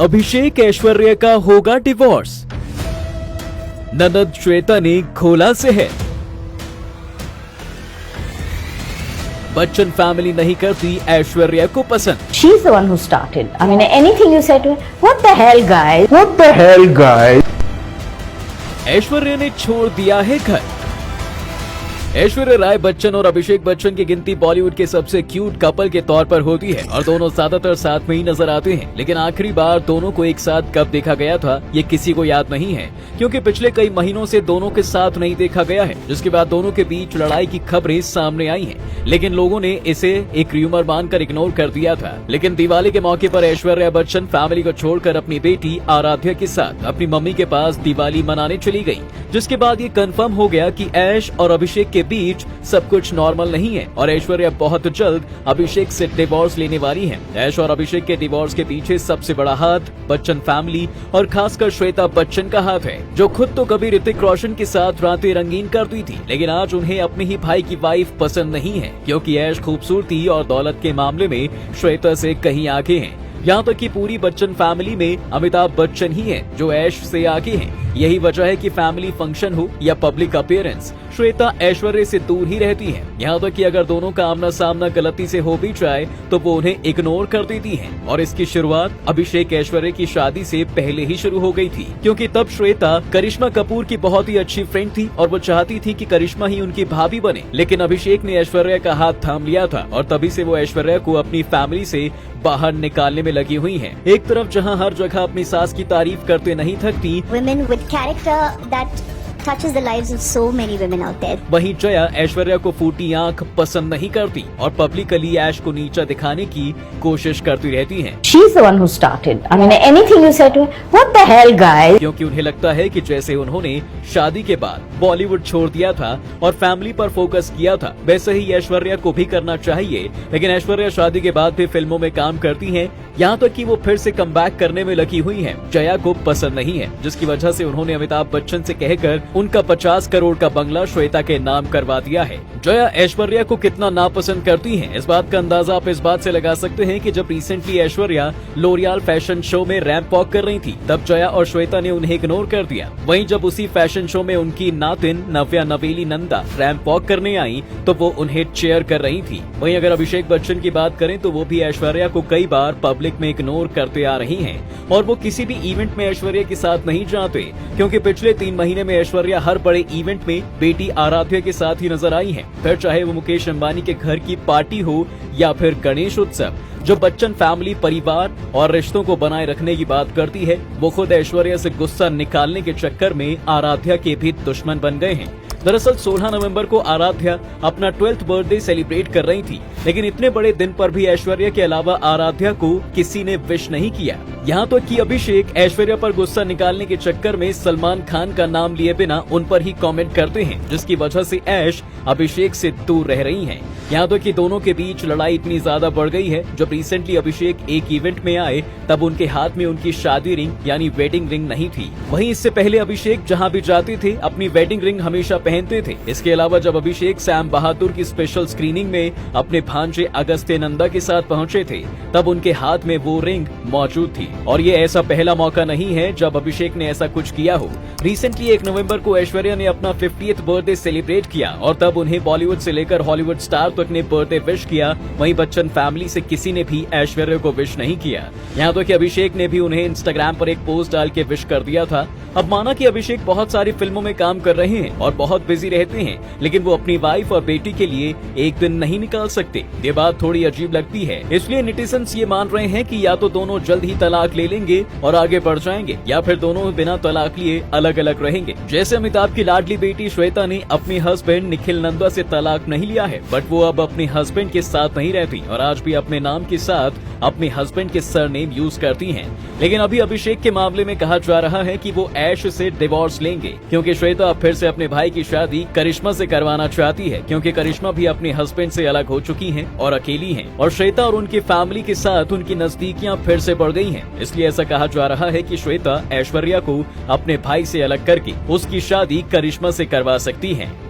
अभिषेक ऐश्वर्या का होगा डिवोर्स, ननद श्वेता ने खोला जहर। बच्चन फैमिली नहीं करती ऐश्वर्या को पसंद। She's the one who started. I mean, anything you said to her, what the hell, guys? What the hell, guys? Aishwarya ने छोड़ दिया है घर। ऐश्वर्या राय बच्चन और अभिषेक बच्चन की गिनती बॉलीवुड के सबसे क्यूट कपल के तौर पर होती है और दोनों ज्यादातर साथ में ही नजर आते हैं। लेकिन आखिरी बार दोनों को एक साथ कब देखा गया था ये किसी को याद नहीं है, क्योंकि पिछले कई महीनों से दोनों के साथ नहीं देखा गया है, जिसके बाद दोनों के बीच लड़ाई की खबरें सामने आई हैं। लेकिन लोगों ने इसे एक र्यूमर मानकर इग्नोर कर दिया था। लेकिन दिवाली के मौके पर ऐश्वर्या बच्चन फैमिली को छोड़कर अपनी बेटी आराध्या के साथ अपनी मम्मी के पास दिवाली मनाने चली गयी, जिसके बाद ये कंफर्म हो गया कि ऐश और अभिषेक के बीच सब कुछ नॉर्मल नहीं है और ऐश्वर्या बहुत जल्द अभिषेक से डिवोर्स लेने वाली है। ऐश और अभिषेक के डिवोर्स के पीछे सबसे बड़ा हाथ बच्चन फैमिली और खासकर श्वेता बच्चन का हाथ है, जो खुद तो कभी ऋतिक रोशन के साथ रातें रंगीन करती थी, लेकिन आज उन्हें अपने ही भाई की वाइफ पसंद नहीं है, क्योंकि ऐश खूबसूरती और दौलत के मामले में श्वेता से कहीं आगे है। यहाँ तक कि पूरी बच्चन फैमिली में अमिताभ बच्चन ही है जो ऐश से आगे हैं। यही वजह है कि फैमिली फंक्शन हो या पब्लिक अपीयरेंस, श्वेता ऐश्वर्या से दूर ही रहती है। यहाँ तक कि अगर दोनों का आमना सामना गलती से हो भी जाए तो वो उन्हें इग्नोर कर देती हैं। और इसकी शुरुआत अभिषेक ऐश्वर्या की शादी से पहले ही शुरू हो गई थी, क्योंकि तब श्वेता करिश्मा कपूर की बहुत ही अच्छी फ्रेंड थी और वो चाहती थी कि करिश्मा ही उनकी भाभी बने। लेकिन अभिषेक ने ऐश्वर्या का हाथ थाम लिया था और तभी से वो ऐश्वर्या को अपनी फैमिली से बाहर निकालने में लगी हुई हैं। एक तरफ जहां हर जगह अपनी सास की तारीफ करते नहीं थकती, women with character that touches the lives of so many women out there. वहीं जया ऐश्वर्या को फूटी आंख पसंद नहीं करती और पब्लिकली ऐश को नीचा दिखाने की कोशिश करती रहती हैं। She's the one who started. I mean, anything you said to her, what the hell, guys? क्योंकि उन्हें लगता है कि जैसे उन्होंने शादी के बाद बॉलीवुड छोड़ दिया था और फैमिली पर फोकस किया था, वैसे ही ऐश्वर्या को भी करना चाहिए। लेकिन ऐश्वर्या शादी के बाद भी फिल्मों में काम करती हैं, यहाँ तक कि वो फिर से कमबैक करने में लगी हुई हैं। जया को पसंद नहीं है, जिसकी वजह से उन्होंने अमिताभ बच्चन से कहकर उनका 50 करोड़ का बंगला श्वेता के नाम करवा दिया है। जया ऐश्वर्या को कितना नापसंद करती हैं, इस बात का अंदाजा आप इस बात से लगा सकते हैं कि जब recently Aishwarya L'Oreal fashion show में रैंप वॉक कर रही थी, तब जया और श्वेता ने उन्हें इग्नोर कर दिया। वहीं जब उसी फैशन शो में उनकी नातिन नव्या नवेली नंदा रैंप वॉक करने आई तो वो उन्हें चेयर कर रही थी। वहीं अगर अभिषेक बच्चन की बात करें तो वो भी ऐश्वर्या को कई बार पब्लिक में इग्नोर करते आ रही हैं और वो किसी भी इवेंट में ऐश्वर्या के साथ नहीं जाते, क्योंकि पिछले 3 महीने में ऐश्वर्या हर बड़े इवेंट में बेटी आराध्या के साथ ही नजर आई है, फिर चाहे वो मुकेश अंबानी के घर की पार्टी हो या फिर गणेश उत्सव। जो बच्चन फैमिली परिवार और रिश्तों को बनाए रखने की बात करती है, वो खुद ऐश्वर्या से गुस्सा निकालने के चक्कर में आराध्या के भी दुश्मन बन गए हैं। दरअसल 16 नवंबर को आराध्या अपना 12th बर्थडे सेलिब्रेट कर रही थी, लेकिन इतने बड़े दिन पर भी ऐश्वर्या के अलावा आराध्या को किसी ने विश नहीं किया। यहाँ तो कि अभिषेक ऐश्वर्या पर गुस्सा निकालने के चक्कर में सलमान खान का नाम लिए बिना उन पर ही कमेंट करते हैं, जिसकी वजह से ऐश अभिषेक से दूर रह रही हैं। यहाँ तो कि दोनों के बीच लड़ाई इतनी ज्यादा बढ़ गई है, जब रिसेंटली अभिषेक एक इवेंट में आए तब उनके हाथ में उनकी शादी रिंग यानी वेडिंग रिंग नहीं थी। वहीं इससे पहले अभिषेक जहाँ भी जाते थे अपनी वेडिंग रिंग हमेशा पहनते थे। इसके अलावा जब अभिषेक सैम बहादुर की स्पेशल स्क्रीनिंग में अपने भांजे अगस्त्य नंदा के साथ पहुंचे थे, तब उनके हाथ में वो रिंग मौजूद थी। और ये ऐसा पहला मौका नहीं है जब अभिषेक ने ऐसा कुछ किया हो। रिसेंटली 1 नवंबर को ऐश्वर्या ने अपना 50th बर्थडे सेलिब्रेट किया और तब उन्हें बॉलीवुड से लेकर हॉलीवुड स्टार तक ने बर्थडे विश किया। वहीं बच्चन फैमिली से किसी ने भी ऐश्वर्या को विश नहीं किया। यहाँ तो कि अभिषेक ने भी उन्हें इंस्टाग्राम पर एक पोस्ट डाल के विश कर दिया था। अब माना कि अभिषेक बहुत सारी फिल्मों में काम कर रहे हैं और बहुत बिजी रहते हैं, लेकिन वो अपनी वाइफ और बेटी के लिए एक दिन नहीं निकाल सकते। ये बात थोड़ी अजीब लगती है, इसलिए नेटिजन्स ये मान रहे हैं कि या तो दोनों जल्द ही तलाक ले लेंगे और आगे बढ़ जाएंगे, या फिर दोनों बिना तलाक लिए अलग अलग रहेंगे। जैसे अमिताभ की लाडली बेटी श्वेता ने अपने हस्बैंड निखिल नंदा से तलाक नहीं लिया है, बट वो अब अपने हस्बैंड के साथ नहीं रहती और आज भी अपने नाम के साथ अपने हस्बैंड के सरनेम यूज करती हैं। लेकिन अभी अभिषेक के मामले में कहा जा रहा है कि वो ऐश से डिवोर्स लेंगे, क्योंकि श्वेता अब फिर से अपने भाई की शादी करिश्मा से करवाना चाहती है, क्योंकि करिश्मा भी अपने हस्बैंड से अलग हो चुकी हैं और अकेली हैं और श्वेता और उनकी फैमिली के साथ उनकी नजदीकियां फिर से बढ़ गई हैं। इसलिए ऐसा कहा जा रहा है कि श्वेता ऐश्वर्या को अपने भाई से अलग करके उसकी शादी करिश्मा से करवा सकती है।